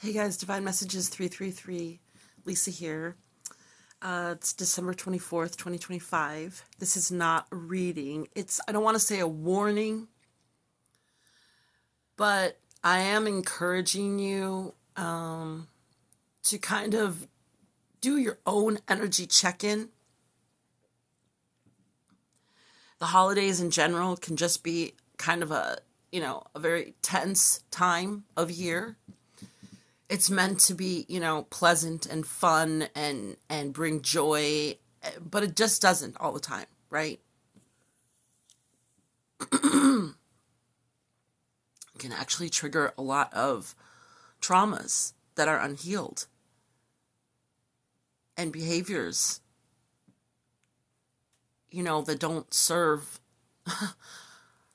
Hey guys, Divine Messages 333, Lisa here. It's December 24th, 2025. This is not a reading. I don't want to say a warning, but I am encouraging you to kind of do your own energy check-in. The holidays in general can just be kind of a very tense time of year. It's meant to be, pleasant and fun and bring joy, but it just doesn't all the time, right? It can actually trigger a lot of traumas that are unhealed and behaviors, that don't serve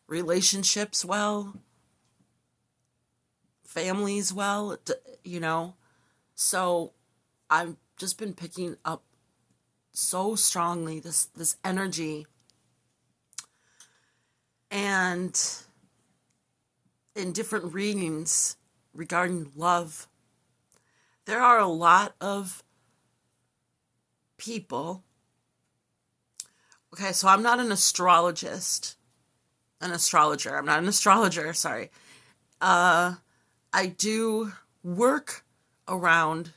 relationships well, families well, So I've just been picking up so strongly this energy, and in different readings regarding love, there are a lot of people. Okay, so I'm not an astrologer. I'm not an astrologer, sorry. I do work around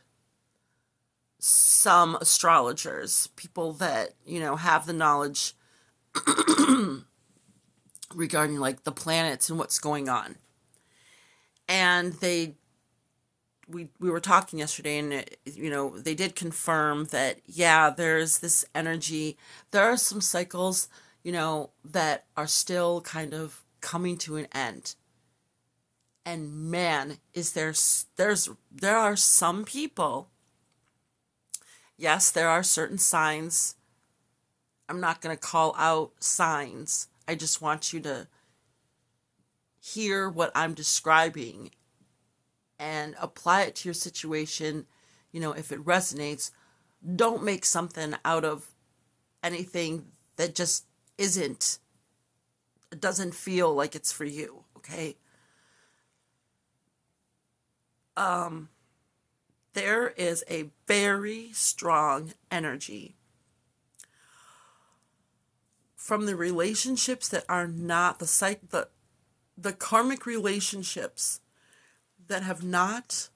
some astrologers, people that, have the knowledge regarding like the planets and what's going on. And we were talking yesterday, and they did confirm that, yeah, there's this energy. There are some cycles, that are still kind of coming to an end. And man, there are some people. Yes, there are certain signs. I'm not going to call out signs. I just want you to hear what I'm describing and apply it to your situation. If it resonates, don't make something out of anything that just doesn't feel like it's for you, okay? There is a very strong energy from the relationships that are not the karmic relationships that have not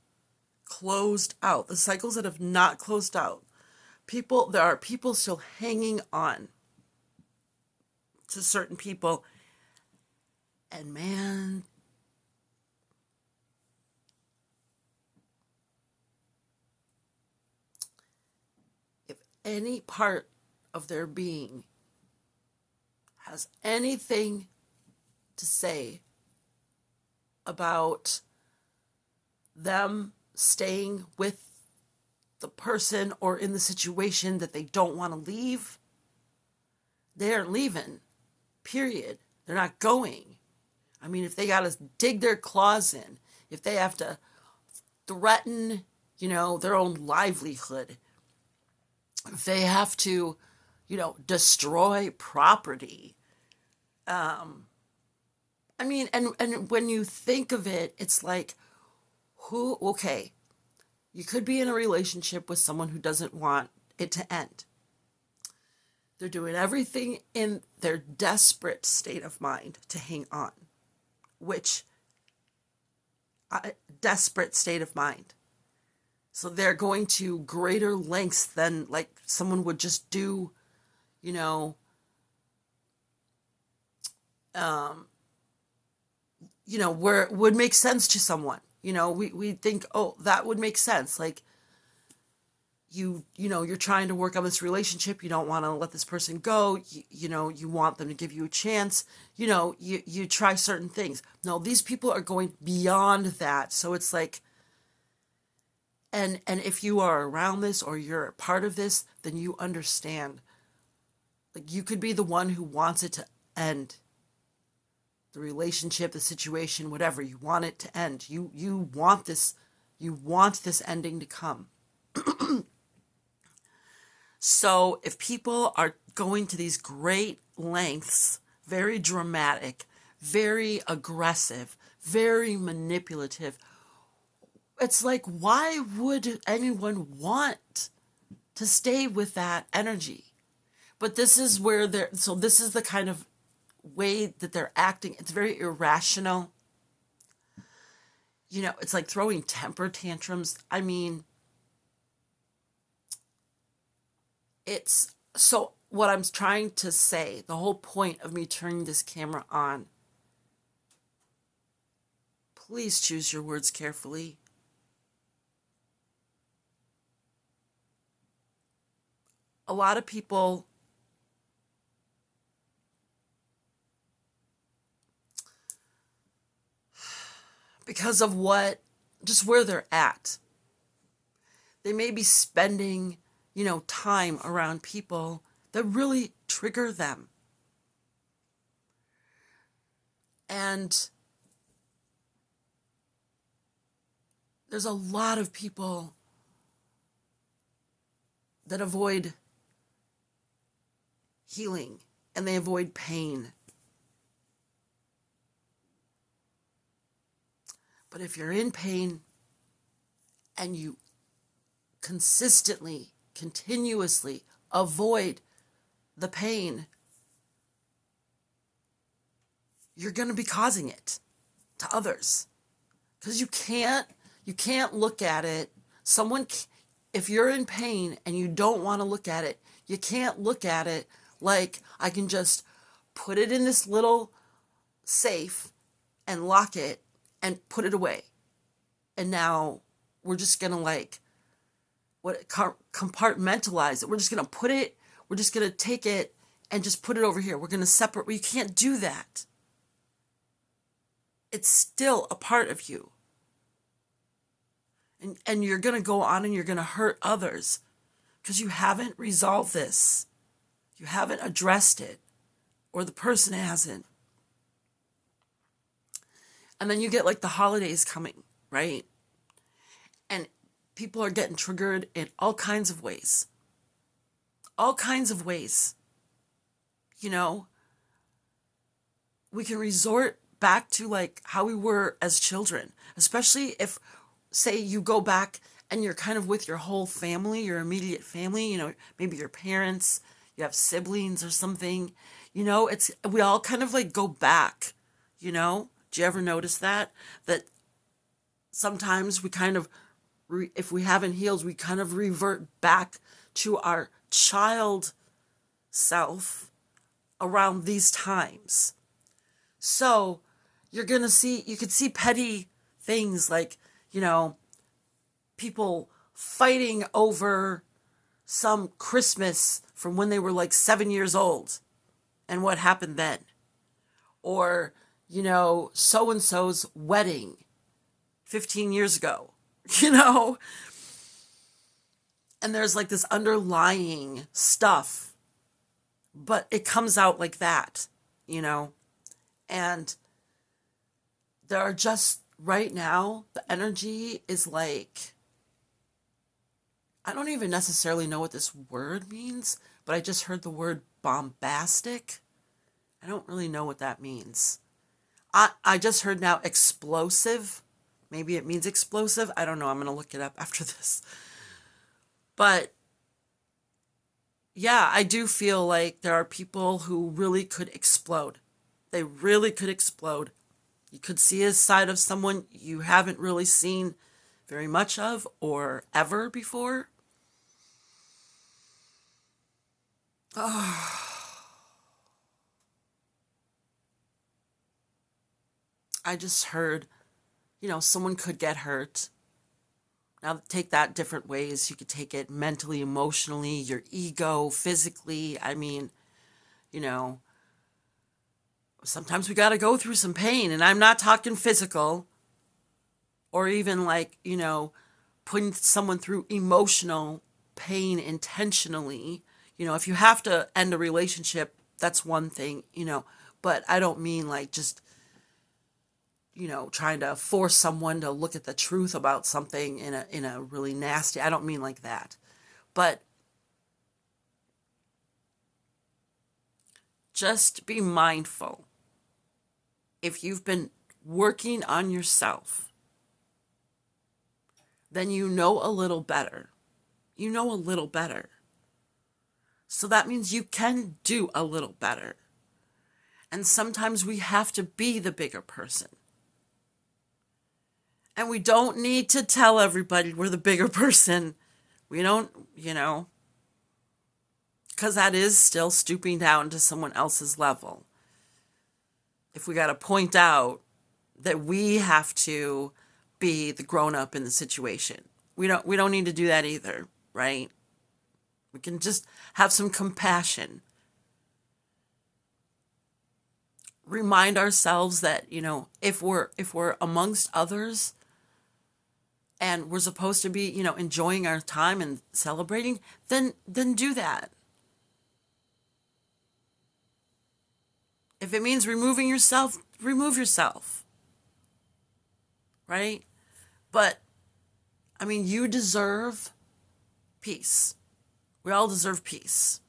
closed out, the cycles that have not closed out. There are people still hanging on to certain people, and man, if any part of their being has anything to say about them staying with the person or in the situation that they don't want to leave, they're leaving, period. They're not going. I mean, if they got to dig their claws in, if they have to threaten, their own livelihood, if they have to, destroy property. I mean, and when you think of it, it's like, okay, you could be in a relationship with someone who doesn't want it to end. They're doing everything in their desperate state of mind to hang on, desperate state of mind. So they're going to greater lengths than like someone would just do, where it would make sense to someone. We think, oh, that would make sense. Like, you're trying to work on this relationship. You don't want to let this person go. You want them to give you a chance. You try certain things. No, these people are going beyond that. So it's like, and if you are around this or you're a part of this, then you understand. Like, you could be the one who wants it to end. The relationship, the situation, whatever, you want it to end. You want this ending to come. So if people are going to these great lengths, very dramatic, very aggressive, very manipulative, It's like, why would anyone want to stay with that energy? But this is where so this is the kind of way that they're acting. It's very irrational. It's like throwing temper tantrums. I mean, it's so what I'm trying to say, the whole point of me turning this camera on, please choose your words carefully. A lot of people because of just where they're at, they may be spending, time around people that really trigger them. And there's a lot of people that avoid healing and they avoid pain. But if you're in pain and you consistently, continuously avoid the pain, you're going to be causing it to others. Because you can't look at it. If you're in pain and you don't want to look at it, you can't look at it like I can just put it in this little safe and lock it and put it away. And now we're just going to compartmentalize it. We're just going to take it and just put it over here. We're going to separate. You can't do that. It's still a part of you. And you're going to go on and you're going to hurt others because you haven't resolved this. You haven't addressed it, or the person hasn't. And then you get like the holidays coming, right? And people are getting triggered in all kinds of ways. All kinds of ways. We can resort back to like how we were as children, especially if, say, you go back and you're kind of with your whole family, your immediate family, maybe your parents, you have siblings or something, we all kind of like go back, Do you ever notice that sometimes we kind of, if we haven't healed, we kind of revert back to our child self around these times. So you could see petty things like, people fighting over some Christmas from when they were like 7 years old and what happened then. Or, so-and-so's wedding 15 years ago, And there's like this underlying stuff, but it comes out like that, And there are just, right now, the energy is like, I don't even necessarily know what this word means, but I just heard the word bombastic. I don't really know what that means. I just heard now explosive. Maybe it means explosive. I don't know. I'm going to look it up after this. But yeah, I do feel like there are people who really could explode. They really could explode. You could see a side of someone you haven't really seen very much of or ever before. Oh. I just heard, someone could get hurt. Now, take that different ways. You could take it mentally, emotionally, your ego, physically. I mean, sometimes we got to go through some pain. And I'm not talking physical or even like, putting someone through emotional pain intentionally. If you have to end a relationship, that's one thing, but I don't mean like just, trying to force someone to look at the truth about something in a really nasty, I don't mean like that. But just be mindful. If you've been working on yourself, then you know a little better. You know a little better. So that means you can do a little better. And sometimes we have to be the bigger person. And we don't need to tell everybody we're the bigger person. We don't, because that is still stooping down to someone else's level. If we got to point out that we have to be the grown up in the situation, we don't need to do that either, right? We can just have some compassion. Remind ourselves that, if we're amongst others and we're supposed to be, enjoying our time and celebrating, then do that. If it means removing yourself, remove yourself. Right? But, you deserve peace. We all deserve peace.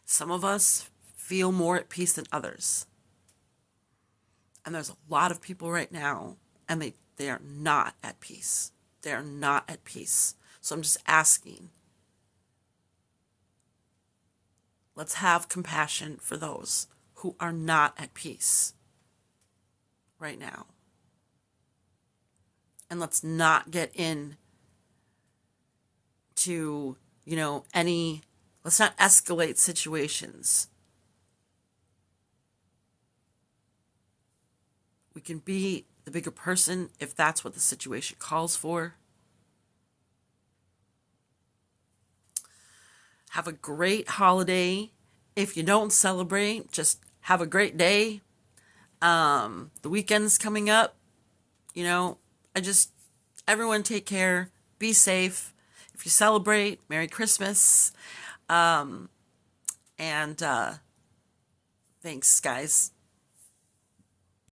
Some of us feel more at peace than others. And there's a lot of people right now, and they are not at peace. They are not at peace. So I'm just asking, let's have compassion for those who are not at peace right now. And let's not get in to, let's not escalate situations. We can be the bigger person if that's what the situation calls for. Have a great holiday. If you don't celebrate, just have a great day. The weekend's coming up. Everyone take care. Be safe. If you celebrate, Merry Christmas. And thanks, guys.